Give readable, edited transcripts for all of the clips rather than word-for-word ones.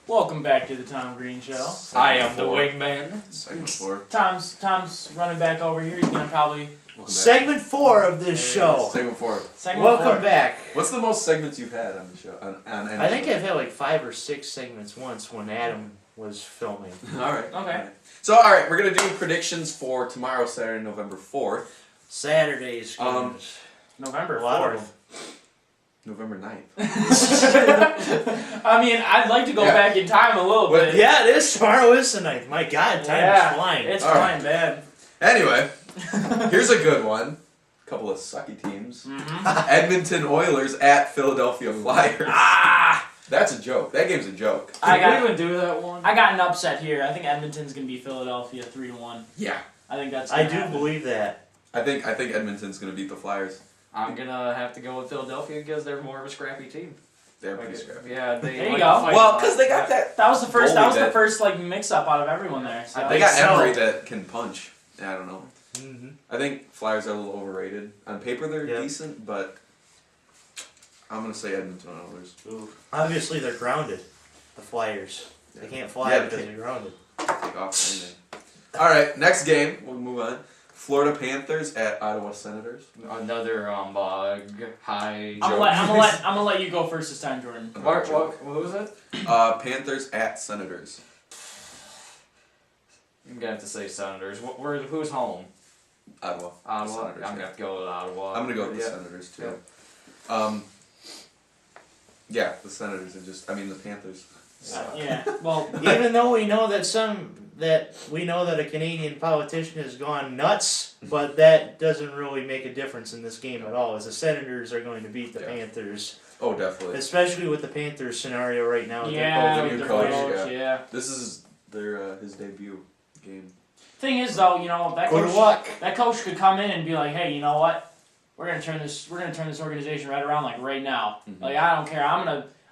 Welcome back to the Tom Greene Show. I am the wingman. Segment 4. Tom's running back over here. He's gonna probably Segment 4 of this show. Segment 4. Welcome back. What's the most segments you've had on the show? On any I think show? I've had like 5 or 6 segments once when Adam was filming. Alright. Okay. Alright. So, alright, we're going to do predictions for tomorrow, Saturday, November 4th. Saturdays. November A lot of 4th. November 9th. I mean, I'd like to go back in time a little Well, bit. Yeah, it is. Tomorrow is the 9th. My God, time is flying. It's All flying bad. Anyway, here's a good one. A couple of sucky teams. Mm-hmm. Edmonton Oilers at Philadelphia Flyers. That's a joke. That game's a joke. I Did we got even do that one? I got an upset here. I think Edmonton's gonna beat Philadelphia 3-1. Yeah. I think that's. I gonna do happen. believe that. I think Edmonton's going to beat the Flyers. I'm gonna have to go with Philadelphia because they're more of a scrappy team. They're pretty scrappy. Yeah, they. There you like go. to fight a Well, lot. because they got that. That was the first. Goalie That was the that- first like mix-up out of everyone there. So. They got so. Emery that can punch. Yeah, I don't know. Mm-hmm. I think Flyers are a little overrated. On paper, they're Yep. decent, but I'm going to say Edmonton Oilers. Obviously, they're grounded. The Flyers. They can't fly Yeah, they because can't. they're grounded. Take off anything. All right, next game. We'll move on. Florida Panthers at Ottawa Senators. Another high. I'm gonna let you go first this time, Jordan. What was it? Panthers at Senators. I'm gonna have to say Senators. Who's home? Ottawa. Ottawa. Senators, I'm gonna have to go with Ottawa. I'm going to go with the Yeah. Senators, too. Yeah, the Senators are just, I mean, the Panthers. Yeah. Well, Even though we know that a Canadian politician has gone nuts, but that doesn't really make a difference in this game at all. As the Senators are going to beat the Yeah. Panthers, Oh, definitely. especially with the Panthers scenario right now. with their yeah, the coach. with new their coach, coach, yeah. This is their his debut game. Thing is, though, you know that Good coach, luck. that coach could come in and be like, "Hey, you know what? We're gonna turn this organization right around like right now. Mhm. Like I don't care. I'm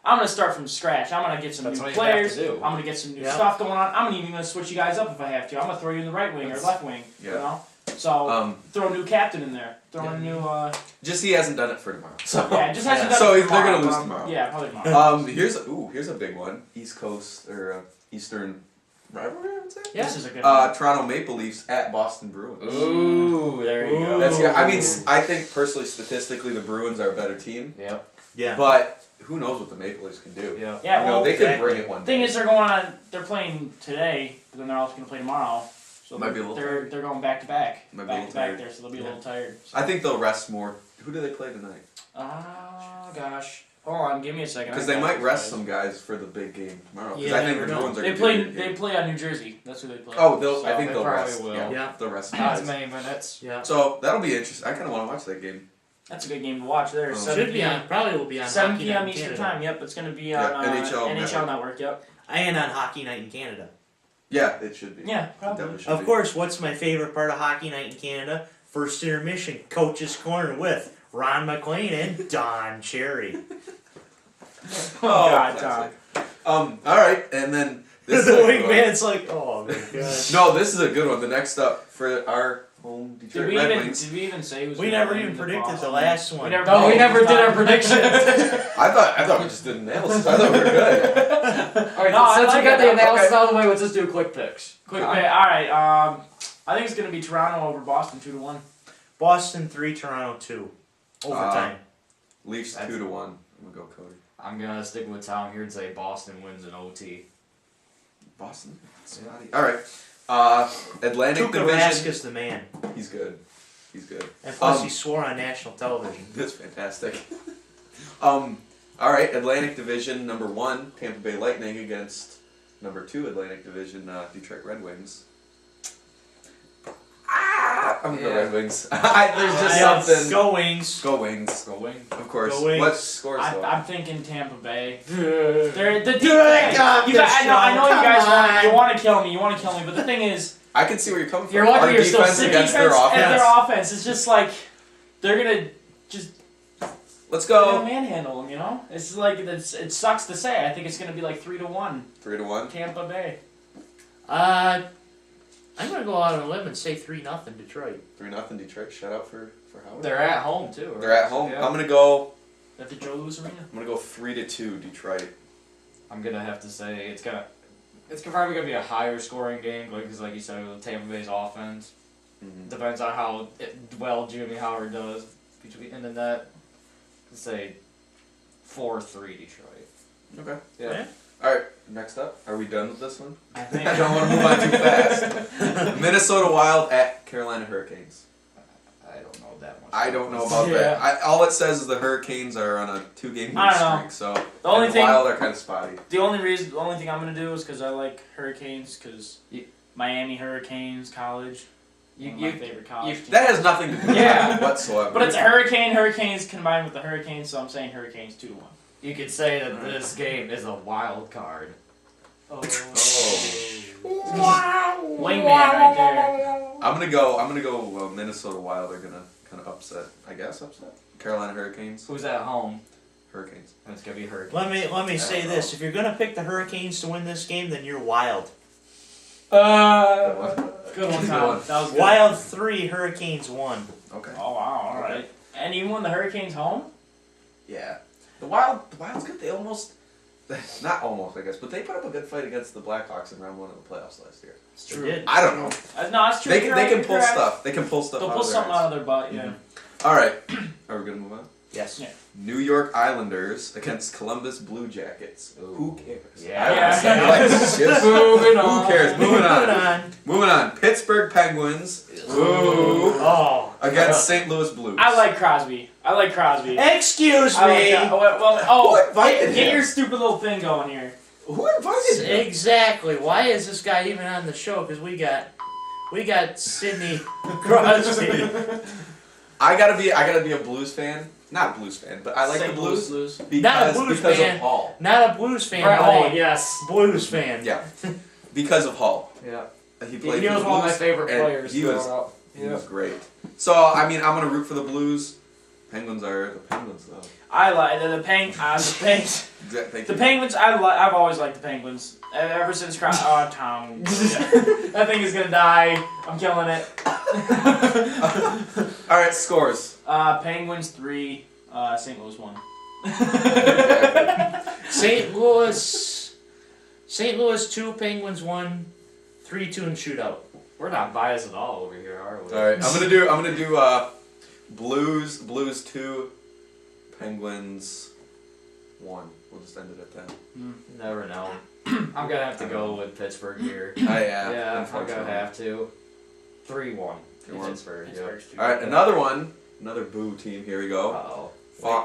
gonna start from scratch. I'm gonna get some That's new what you have to players. do. I'm gonna get some new Yeah. stuff going on. I'm even gonna switch you guys up if I have to. I'm gonna throw you in the right wing or left wing. Yeah. You know, so throw a new captain in there. Throw in a new. Just he hasn't done it for tomorrow. So, Yeah, it just hasn't Yeah. done So it they're gonna tomorrow, lose but, tomorrow. Yeah, probably tomorrow. here's a big one. East Coast or Eastern rivalry, I would say. Yeah. This is a good one. Toronto Maple Leafs at Boston Bruins. Ooh, there you go. That's I mean, I think personally, statistically, the Bruins are a better team. Yep. Yeah. But who knows what the Maple Leafs can do? Yeah. Yeah, You know, well, they could exactly. bring it one thing day. is, they're playing today, but then they're also gonna play tomorrow. So Might be a little they're going back to back, Might be a back little to back tired. there, so they'll be a Yeah. little tired. I think they'll rest more. Who do they play tonight? Gosh, hold on, give me a second. Because they might rest some guys for the big game tomorrow. Because Yeah, I think never the know. Bruins are They gonna play. be a good They game. play on New Jersey. That's who they play. Oh, So I think they they'll probably rest. will. Yeah, they'll rest. Not guys. many minutes. Yeah. So that'll be interesting. I kind of want to watch that game. That's a good game to watch. There, Oh. 7 Should be p.m. on. Probably will be on 7 Hockey p.m. Night in Eastern Canada. time. Yep, it's gonna be Yeah, on NHL NHL Network. Network. Yep. And on Hockey Night in Canada. Yeah, it should be. Yeah, It probably. definitely should Of be. course, what's my favorite part of Hockey Night in Canada? First intermission, Coach's Corner with Ron McLean and Don Cherry. Oh, God, classic. All right, and then this The is a good one. wingman's like, oh my gosh. No, this is a good one. The next up for our home Did Detroit we Red even Wings. say who's We gonna never win even the predicted the Boston? last one. We never. No, we never did our predictions. I thought we just did analysis. I thought we were good. Alright, No, I since like we got it. the analysis Okay. out of the way, let's just do quick picks. Quick bit. All right. I think it's gonna be Toronto over Boston 2-1. Boston 3, Toronto 2. Overtime. Leafs That's- 2-1. I'm gonna go Cody. I'm gonna stick with Tom here and say Boston wins in OT. Boston. Scotty. All right. Atlantic Tuukka Division. Rask is the man. He's good. He's good. And plus, Um, he swore on national television. That's fantastic. All right. Atlantic Division number 1, Tampa Bay Lightning against number 2 Atlantic Division, Detroit Red Wings. I'm gonna go Yeah. Red Wings. There's just Yeah, something. Go Wings. Go Wings. Go wing. Of course. Go Wings. What scores though? I'm thinking Tampa Bay. They're the Good hey, God, you guys, I know you Come guys on. want to kill me. You want to kill me, but the thing is, I can see where you're coming from. You're lucky Our you're still defense the against defense their and offense. their offense is just like they're gonna just Let's they're gonna go. manhandle them. You know, it's like it sucks to say. I think it's gonna be like 3-1 3-1. Tampa Bay. I'm going to go out on a limb and say 3-0 Detroit. 3-0 Detroit. Shout out for Howard. They're at home too. They're at home. Yeah. I'm gonna go. At the Joe Louis Arena. I'm gonna go 3-2 Detroit. I'm gonna have to say it's probably gonna be a higher scoring game, because like you said, with Tampa Bay's offense depends on how well Jimmy Howard does in the net. Let's say 4-3 Detroit. Okay. Yeah. All right. Next up, are we done with this one? I think. I don't want to move on too fast. Minnesota Wild at Carolina Hurricanes. I don't know that much. I don't know about that. All it says is the Hurricanes are on a 2-game I win don't know. streak, so The only and thing- the Wild are kind of spotty. The only thing I'm gonna do is because I like Hurricanes, because Miami Hurricanes College. One of my favorite college teams. That has nothing to do with Yeah. it whatsoever. But it's a Hurricanes combined with the Hurricanes, so I'm saying Hurricanes 2-1. You could say that this game is a wild card. Oh. Wingman right there. I'm gonna go. Minnesota Wild are gonna kind of upset. Carolina Hurricanes. Who's at home? Hurricanes. It's gonna be Hurricanes. Let me say this: if you're gonna pick the Hurricanes to win this game, then you're wild. Good one, Tom. That was good. Wild 3, Hurricanes 1. Okay. Oh wow! All right. And even when the Hurricanes home. Yeah. The Wild's good. They almost, not almost, I guess, but they put up a good fight against the Blackhawks in round 1 of the playoffs last year. It's They true. did. I don't know. No, it's true. They You're can right, pull you're correct. stuff. They can pull stuff. They'll out pull of their something ass. out of their butt. Yeah. All right. Are we gonna move on? Yes. Yeah. New York Islanders against Columbus Blue Jackets. Ooh. Who cares? Yeah. I Yeah. don't like this shit. Moving on. Who cares? Moving on. Moving on. Pittsburgh Penguins. Ooh. Oh. Against St. Louis Blues. I like Crosby. Excuse I like me. that. Who invited Get him? your stupid little thing going here. Who invited him? Exactly. Why is this guy even on the show? Because we got Sidney Crosby. I gotta be a Blues fan. Not Blues fan, but I like St. the Louis Blues Blues. Not a because Blues because fan. of Hall. Not a Blues fan. Right, but oh, a yes. Blues fan. Yeah, because of Hall. Yeah. He He played for was the one of my Blues, favorite and players. He was growing up. he was great. So I mean, I'm gonna root for the Blues. Penguins are the Penguins though. I like the Penguins. Thank The you. Penguins. I've always liked the Penguins. Ever since Tom. That thing is gonna die. I'm killing it. All right, scores. Penguins 3. St. Louis 1. St. Louis 2, Penguins 1, 3-2 in shootout. We're not biased at all over here, are we? All right, I'm gonna do Blues 2, Penguins 1. We'll just end it at that. Never know. I'm gonna have to go with Pittsburgh here. Yeah, I'm gonna have to. 3-1. 3-1. Pittsburgh. Yeah. All right, another boo team. Here we go. Uh-oh.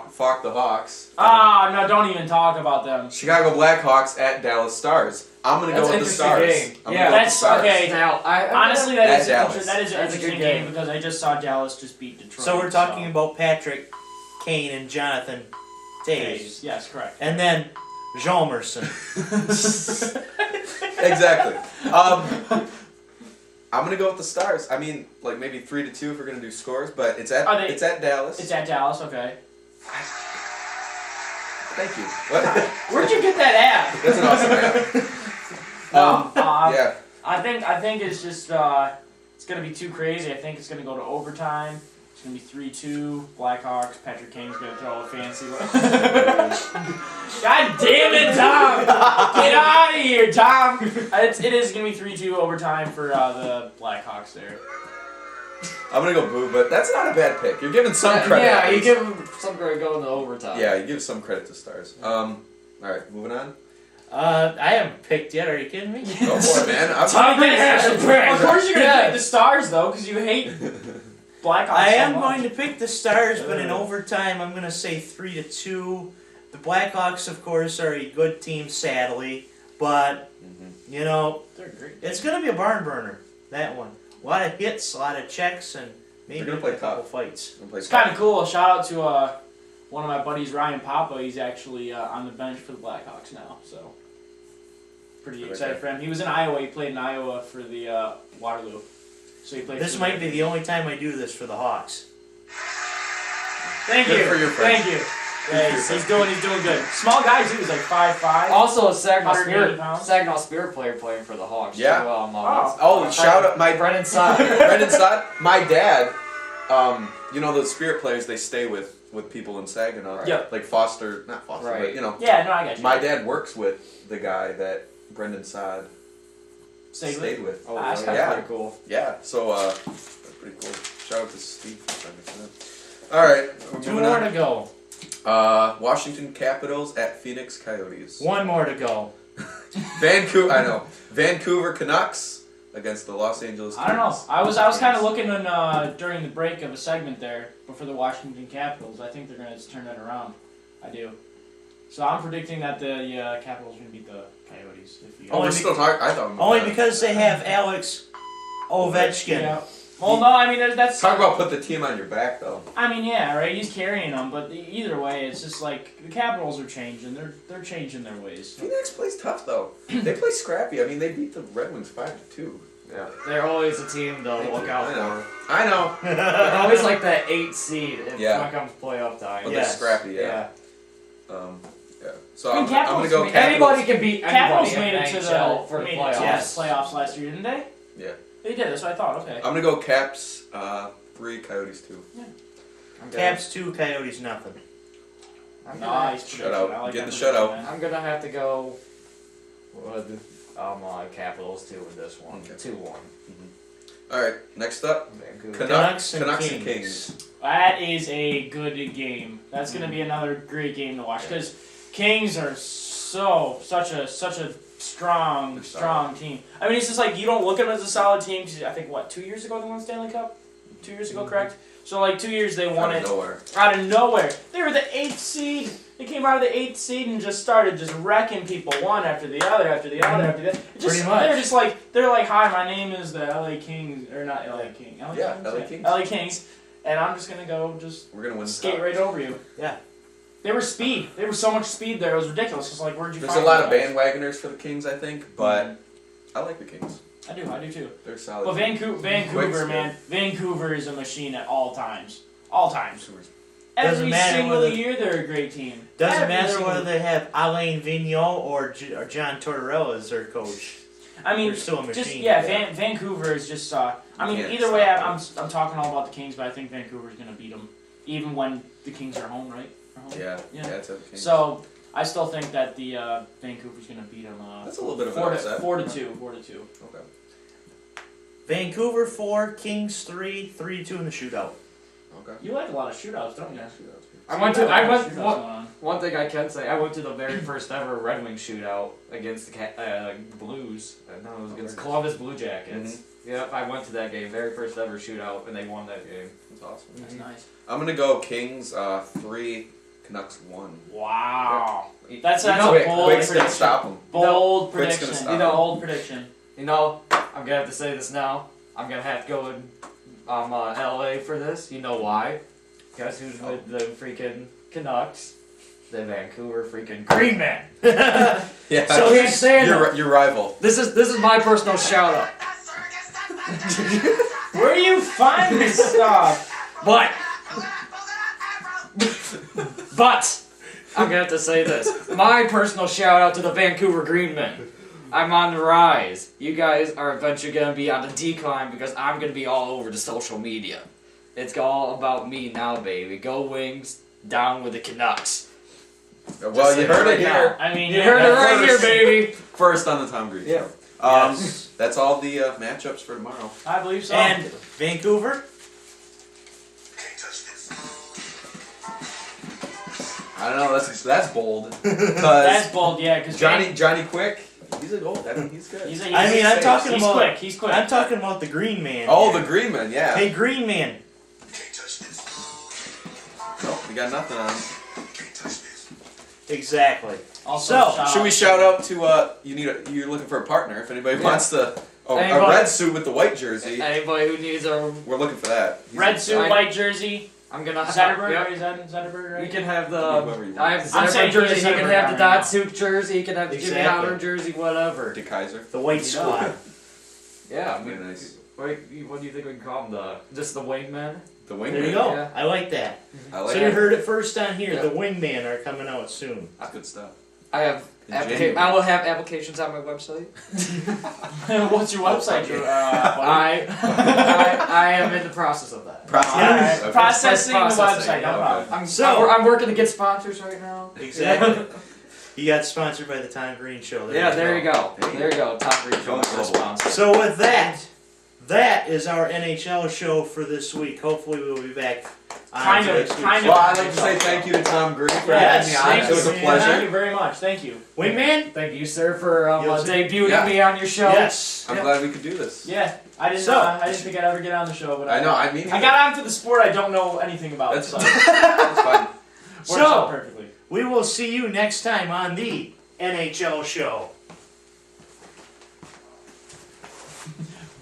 Fuck the Hawks. No, don't even talk about them. Chicago Blackhawks at Dallas Stars. I'm gonna That's go an with the interesting Stars. game. I'm Yeah, gonna go with the that's Stars. okay. Now, Honestly, At that is Dallas. an That's a interesting good game game. because I just saw Dallas just beat Detroit. So we're talking about Patrick Kane and Jonathan Toews. Yes, correct. And then Jean Merson. Exactly. I'm gonna go with the Stars. I mean, like maybe 3-2 if we're gonna do scores, but it's at Dallas. It's at Dallas. Okay. Thank you. What? Where'd you get that at? That's an awesome app. Yeah. I think it's just it's gonna be too crazy. I think it's gonna go to overtime. It's gonna be 3-2 Blackhawks. Patrick Kane's gonna throw a fancy one. God damn it, Tom! Get out of here, Tom! It is gonna be 3-2 overtime for the Blackhawks there. I'm gonna go boo, but that's not a bad pick. You're giving some credit. Yeah, at you least. give him some credit going to overtime. Yeah, you give some credit to Stars. All right, moving on. I haven't picked yet. Are you kidding me? Go for it, man. Tom has to pick. Of course you're gonna Yeah. pick the Stars though, because you hate Blackhawks. I am so much. going to pick the Stars, but in overtime, I'm going to say 3-2. The Blackhawks, of course, are a good team, sadly, but you know, They're great. it's going to be a barn burner. That one, a lot of hits, a lot of checks, and maybe They're gonna play a couple tough. fights. It's kind of cool. Shout out to one of my buddies, Ryan Papa. He's actually on the bench for the Blackhawks now, so pretty excited for him. He was in Iowa. He played in Iowa for the Waterloo. So he played. This might be the only time I do this for the Hawks. Thank Good you. for your friend. Thank you. Yeah, he's doing good. Small guy too. He's like 5'5". Also, a Saginaw 180 Spirit, pounds. Saginaw Spirit player playing for the Hawks. Yeah. Too. Oh, shout out my Brennan Sott. Brendan Stott. My dad. You know those Spirit players they stay with with people in Saginaw. Right. Like Foster, not Foster, Right. but you know. Yeah, no, I got you. My dad works with the guy that Brendan Sod Stayed with. Oh, That's that's yeah. pretty cool. Yeah, so that's pretty cool. Shout out to Steve for sending that. All right, we're 2 moving more on. to go. Washington Capitals at Phoenix Coyotes. 1 more to go. Vancouver, I know. Vancouver Canucks against the Los Angeles Kings. I don't know. I was kind of looking during the break of a segment there before the Washington Capitals. I think they're going to turn that around. I do. So I'm predicting that the Capitals are going to beat the Coyotes. If you Oh, we're still talking. I thought. Only because they have Alex Ovechkin. Yeah. Well, no, I mean that's. Talk about put the team on your back, though. I mean, yeah, right. He's carrying them, but either way, it's just like the Capitals are changing. They're changing their ways. Phoenix plays tough, though. They play scrappy. I mean, they beat the Red Wings 5-2. Yeah. They're always a team to look out I for. know. I know. They're always like that 8 seed if Yeah. when it comes playoff time. But Yes. they're scrappy, yeah. Yeah. Yeah. So I mean, I'm gonna Capitals go made- Capitals. Anybody can beat Capitals anybody made in it to NHL the for the made it playoffs. to Yes. the playoffs last year, didn't they? Yeah. They did. That's what I thought. Okay. I'm gonna go Caps 3, Coyotes 2. I'm gonna, Caps 2, Coyotes nothing. I'm gonna, Nice Shutout. prediction. I like Get that the prediction, shutout. man. I'm gonna have to go with Capitals 2 in this one. Okay. 2-1. All right. Next up, Vancouver. Canucks and and Kings. Kings. That is a good game. That's going to be another great game to watch because Kings are such a strong They're solid. team. I mean, it's just like you don't look at them as a solid team. 'Cause I think 2 years ago they won the Stanley Cup. 2 years ago, correct? So like 2 years they won Out of it nowhere. out of nowhere. They were the 8th seed. They came out of the 8th seed and just started just wrecking people one after the other after the other after the other. It just, Pretty much. They're like, hi, my name is the LA Kings or not LA King. LA Yeah, Kings? LA Kings. LA Kings, and I'm just gonna go just We're gonna win. the skate cup. right over you. Yeah. They were speed. There was so much speed there. It was ridiculous. It's like, where'd you There's a find lot of these guys? bandwagoners for the Kings, I think, but Mm-hmm. I like the Kings. I do too. They're solid. But Vancouver, Quick, man, Vancouver is a machine at all times. All times. Consumers. Doesn't Every matter single whether- year, they're a great team. Doesn't Every matter single- whether they have Alain Vigneault or John Tortorella as their coach. I mean, They're still a just machine. Vancouver is just. I mean, can't either way, stop I'm talking all about the Kings, but I think Vancouver's gonna beat them, even when the Kings are home, right? Are home? Yeah, Yeah. that's the Kings. So I still think that the Vancouver's gonna beat them. That's a little bit of an 4 to upset. 4-2. Okay. Vancouver 4, Kings 3, 3-2 in the shootout. Okay. You like a lot of shootouts, don't you? One thing I can say, I went to the very first ever Red Wing shootout against the Blues. No, it was against Columbus Blue Jackets. Yep, I went to that game, very first ever shootout, and they won that game. That's awesome. That's nice. I'm gonna go Kings 3, Canucks 1. Wow. You That's know, a Quick, bold Quick's gonna prediction. stop them. Bold Quick's gonna prediction. stop. Bold prediction. You know, I'm gonna have to say this now. I'm gonna have to go in LA for this. You know why? Guess who's with the freaking Canucks? The Vancouver freaking Greene man. Yeah. So he's saying your rival. this is my personal shout out. Where do you find this stuff? But I'm gonna have to say this. My personal shout out to the Vancouver Greene men. I'm on the rise. You guys are eventually gonna be on the decline because I'm gonna be all over the social media. It's all about me now, baby. Go Wings, down with the Canucks. Well, you heard it here. I mean, You heard it right here, first. baby. First on the Tom Green Yeah. Show. Yes. That's all the matchups for tomorrow. I believe so. And Vancouver, I don't know. That's bold. that's Because bold, yeah. Because Johnny Quick, he's a goal. I mean, he's good. He's I'm talking he's about. quick. He's quick. I'm talking about the Green Man. Oh, here. the Green Man, yeah. Hey, Green Man. Nope, we got nothing on. Exactly. Also, So, Should we shout out to you're looking for a partner? If anybody Yeah. wants a Anybody- red suit with the white jersey, Anybody who needs a, we're looking for that. red suit, I- white jersey, I'm gonna. Zetterberg, Yep. right? Is that Zetterberg, right? You can have Whoever you the. want. I have the I'm saying Zetterberg jersey. he You has can Zetterberg have the on right Datsuk jersey. You can have the Jimmy Exactly. Howard jersey. Whatever. De Kaiser. The White You know. Squad. Yeah. I Very mean, nice. what do you think we can call them? Just the wingman? The There wingman. you go. Yeah. I like that. I like So that. you heard it first on here. Yeah. The Wingman are coming out soon. That's good stuff. I have In January. I will have applications on my website. What's your website, buddy? I am in the process of that. Process. Okay. Processing the Processing, website, no okay. problem. I'm working to get sponsors right now. Exactly. He got sponsored by the Tom Greene Show. Yeah, there you go. Hey. There you go. Top Greene Show Going global. sponsor. So with that is our NHL show for this week. Hopefully we'll be back on Kind of, next week's kind show. Well, I'd like to say thank you to Tom Greene for Yes, having me on. thank It was a you. pleasure. Thank you very much. Thank you. Wingman? Thank you, sir, for Yes. debuting Yeah. me on your show. Yes. I'm glad we could do this. Yeah, I didn't. So- I didn't think I'd ever get on the show, but I know. I mean, I got on for the sport I don't know anything about. That's so fine. That's fine. works out So, perfectly. we will see you next time on the NHL show.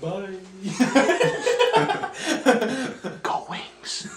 Bye. Go Wings.